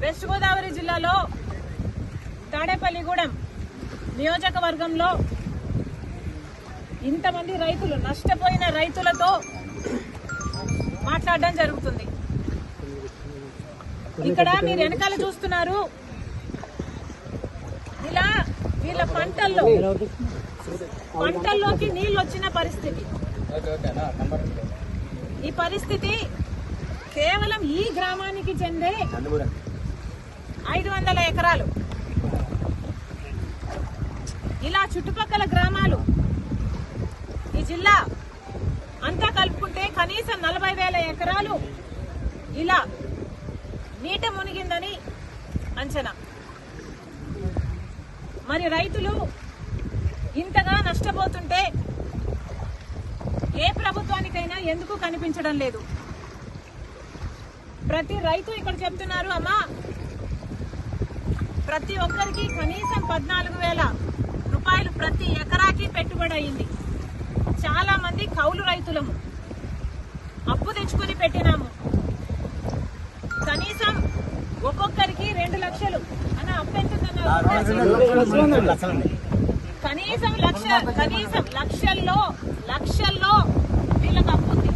West Godavari జిల్లాలో తాడేపల్లిగూడెం నియోజకవర్గంలో ఇంతమంది రైతులు నష్టపోయిన రైతులతో మాట్లాడడం జరుగుతుంది. ఇక్కడ మీరు వెనకాల చూస్తున్నారు, ఇలా వీళ్ళ పంటల్లోకి నీళ్లు వచ్చిన పరిస్థితి. ఈ పరిస్థితి కేవలం ఈ గ్రామానికి చెందే 500 ఎకరాలు. ఇలా చుట్టుపక్కల గ్రామాలు ఈ జిల్లా అంతా కలుపుకుంటే కనీసం 40,000 ఎకరాలు ఇలా నీట మునిగిందని అంచనా. మరి రైతులు ఇంతగా నష్టపోతుంటే ఏ ప్రభుత్వానికైనా ఎందుకు కనిపించడం లేదు? ప్రతి రైతు ఇక్కడ చెప్తున్నారు, అమ్మా ప్రతి ఒక్కరికి కనీసం 14,000 రూపాయలు ప్రతి ఎకరాకి పెట్టుబడి అయింది. చాలా మంది కౌలు రైతులము, అప్పు తెచ్చుకుని పెట్టినాము. కనీసం ఒక్కొక్కరికి 2 లక్షలు అన్న అప్పు ఎంత? కనీసం లక్షల్లో వీళ్ళకి అప్పు ఉంది.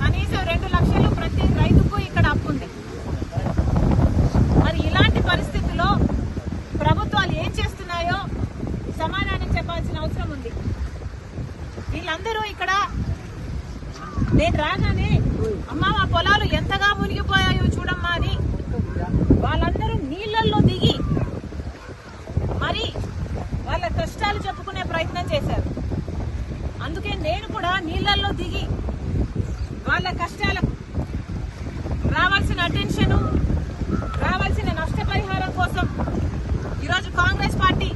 కనీసం 2 లక్షలు ప్రతి రైతుకు ఇక్కడ అప్పు ఉంది. మరి ఇలాంటి పరిస్థితుల్లో ప్రభుత్వాలు ఏం చేస్తున్నాయో సమాధానం చెప్పాల్సిన అవసరం ఉంది. వీళ్ళందరూ ఇక్కడ నేను రాగానే అమ్మా మా పొలాలు ఎంతగా మునిగిపోయాయో చూడమ్మా అని వాళ్ళందరూ నీళ్లలో దిగి మరి వాళ్ళ కష్టాలు చెప్పుకునే ప్రయత్నం చేశారు. అందుకే నేను కూడా నీళ్లలో దిగి వాళ్ళ కష్టాలకు రావాల్సిన అటెన్షన్, రావాల్సిన నష్టపరిహారం కోసం ఈరోజు కాంగ్రెస్ పార్టీ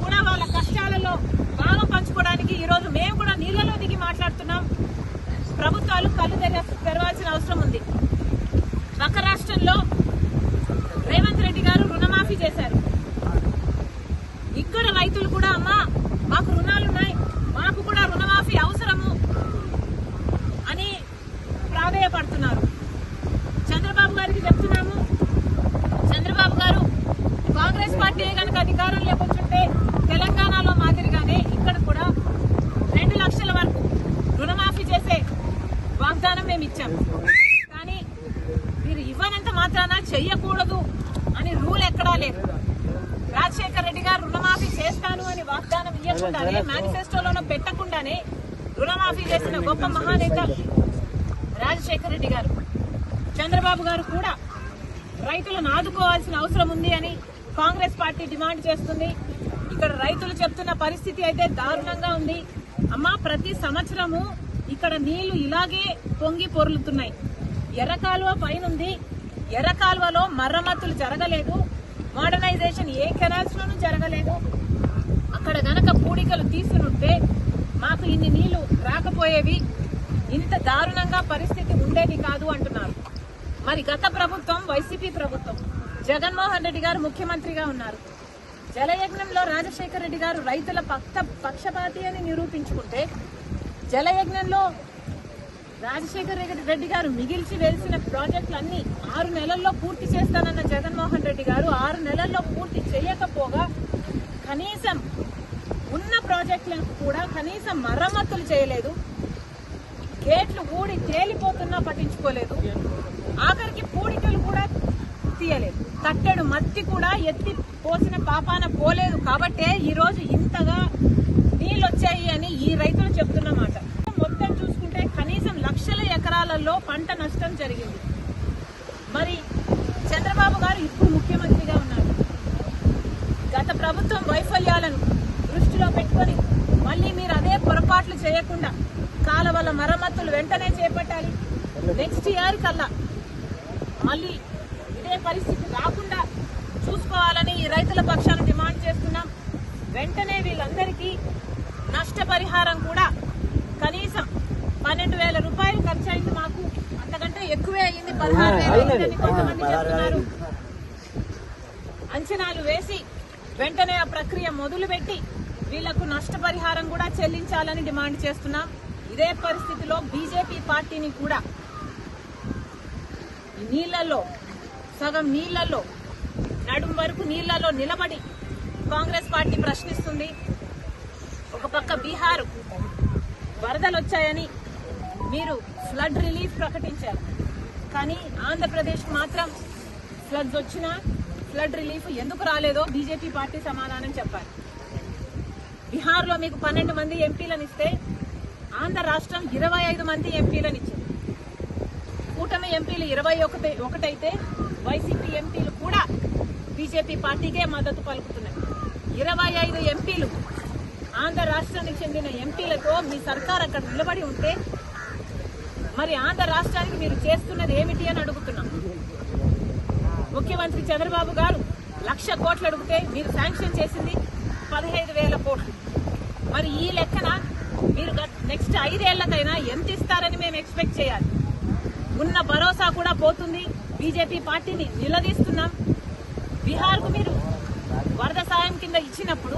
కూడా వాళ్ళ కష్టాలలో భాగం పంచుకోవడానికి ఈరోజు మేము కూడా నీళ్లలో దిగి మాట్లాడుతున్నాం. ప్రభుత్వాలు కళ్ళు తెరవాల్సిన అవసరం ఉంది. పక్క రాష్ట్రంలో రేవంత్ రెడ్డి గారు రుణమాఫీ చేశారు. ఇక్కడ రైతులు కూడా అమ్మా మాకు రుణాలున్నాయి, మాకు కూడా రుణమాఫీ అవసరము అని ప్రాధేయపడుతున్నారు. చంద్రబాబు గారికి చెప్తున్నాము, చంద్రబాబు గారు కాంగ్రెస్ పార్టీ కనుక అధికారంలోకి వచ్చుంటే తెలంగాణలో మాదిరిగానే ఇక్కడ కూడా 2 లక్షల వరకు రుణమాఫీ చేసే వాగ్దానం మేము ఇచ్చాం. కానీ మీరు ఇవ్వనంత మాత్రాన చెయ్యకూడదు అని రూల్ ఎక్కడా లేదు. రాజశేఖర రెడ్డి గారు రుణమాఫీ చేస్తాను అని వాగ్దానం ఇవ్వకుండానే, మేనిఫెస్టోలోనూ పెట్టకుండానే రుణమాఫీ చేసిన గొప్ప మహానేత రాజశేఖర రెడ్డి గారు. చంద్రబాబు గారు కూడా రైతులను ఆదుకోవాల్సిన అవసరం ఉంది అని కాంగ్రెస్ పార్టీ డిమాండ్ చేస్తుంది. ఇక్కడ రైతులు చెప్తున్న పరిస్థితి అయితే దారుణంగా ఉంది. అమ్మా ప్రతి సంవత్సరము ఇక్కడ నీళ్లు ఇలాగే పొంగి పొర్లుతున్నాయి. ఎర్రకాలువ పైనుంది, ఎర్రకాలువలో మరమ్మతులు జరగలేదు, మోడర్నైజేషన్ ఏ కెనాల్స్ లోనూ జరగలేదు. అక్కడ గనక పూడికలు తీసునుంటే మాకు ఇన్ని నీళ్లు రాకపోయేవి, ఇంత దారుణంగా పరిస్థితి ఉండేది కాదు అంటున్నారు. మరి గత ప్రభుత్వం వైసీపీ ప్రభుత్వం, జగన్మోహన్ రెడ్డి గారు ముఖ్యమంత్రిగా ఉన్నారు. జలయజ్ఞంలో రాజశేఖర రెడ్డి గారు రైతుల పక్షపాతి అని నిరూపించుకుంటే, జలయజ్ఞంలో రాజశేఖర రెడ్డి గారు మిగిల్చి వేసిన ప్రాజెక్టులన్నీ 6 నెలల్లో పూర్తి చేస్తానన్న జగన్మోహన్ రెడ్డి గారు 6 నెలల్లో పూర్తి చేయకపోగా కనీసం ఉన్న ప్రాజెక్టులను కూడా కనీసం మరమ్మతులు చేయలేదు. గేట్లు ఊడి తేలిపోతున్నా పట్టించుకోలేదు. ఆఖరికి పూడికలు కూడా తీయలేదు. కట్టెడు మత్తి కూడా ఎత్తి పోసిన పాపాన పోలేదు. కాబట్టే ఈరోజు ఇంతగా నీళ్ళు వచ్చాయి అని ఈ రైతులు చెప్తున్నమాట. మొత్తం చూసుకుంటే కనీసం లక్షల ఎకరాలలో పంట నష్టం జరిగింది. మరి చంద్రబాబు గారు ఇప్పుడు ముఖ్యమంత్రిగా ఉన్నారు. గత ప్రభుత్వం వైఫల్యాలను దృష్టిలో పెట్టుకొని మళ్ళీ మీరు అదే పొరపాట్లు చేయకుండా కాలువల మరమ్మతులు వెంటనే చేపట్టాలి. నెక్స్ట్ ఇయర్ కల్లా మళ్ళీ ఇదే పరిస్థితి రాకుండా చూసుకోవాలని ఈ రైతుల పక్షాన డిమాండ్ చేస్తున్నాం. వెంటనే వీళ్ళందరికీ నష్టపరిహారం కూడా కనీసం 12,000 రూపాయలు ఖర్చు అయింది. మాకు అంతకంటే ఎక్కువే అయింది, 16,000 అయిందని కొంతమంది చెప్తున్నారు. అంచనాలు వేసి వెంటనే ఆ ప్రక్రియ మొదలుపెట్టి వీళ్లకు నష్టపరిహారం కూడా చెల్లించాలని డిమాండ్ చేస్తున్నాం. ఇదే పరిస్థితిలో బీజేపీ పార్టీని కూడా నీళ్లలో సగం నీళ్లలో నడుం వరకు నీళ్లలో నిలబడి కాంగ్రెస్ పార్టీ ప్రశ్నిస్తుంది. ఒక పక్క బీహార్ వరదలు వచ్చాయని మీరు ఫ్లడ్ రిలీఫ్ ప్రకటించారు, కానీ ఆంధ్రప్రదేశ్ మాత్రం ఫ్లడ్స్ వచ్చినా ఫ్లడ్ రిలీఫ్ ఎందుకు రాలేదో బీజేపీ పార్టీ సమాధానం చెప్పాలి. బీహార్లో మీకు 12 మంది ఎంపీలను ఇస్తే ఆంధ్ర రాష్ట్రం 25 మంది ఎంపీలను ఇచ్చింది. కూటమి ఎంపీలు 21 అయితే వైసీపీ ఎంపీలు కూడా బీజేపీ పార్టీకే మద్దతు పలుకుతున్నారు. 25 ఎంపీలు ఆంధ్ర రాష్ట్రానికి చెందిన ఎంపీలతో మీ సర్కార్ అక్కడ నిలబడి ఉంటే మరి ఆంధ్ర రాష్ట్రానికి మీరు చేస్తున్నది ఏమిటి అని అడుగుతున్నాం. ముఖ్యమంత్రి చంద్రబాబు గారు 1,00,000 కోట్లు అడిగితే మీరు శాంక్షన్ చేసింది 15,000 కోట్లు. మరి ఈ లెక్కన మీరు నెక్స్ట్ 5 ఏళ్లకైనా ఎంత ఇస్తారని మేము ఎక్స్పెక్ట్ చేయాలి. ఉన్న భరోసా కూడా పోతుంది. బీజేపీ పార్టీని నిలదీస్తున్నాం. బీహార్కు మీరు వరద సాయం కింద ఇచ్చినప్పుడు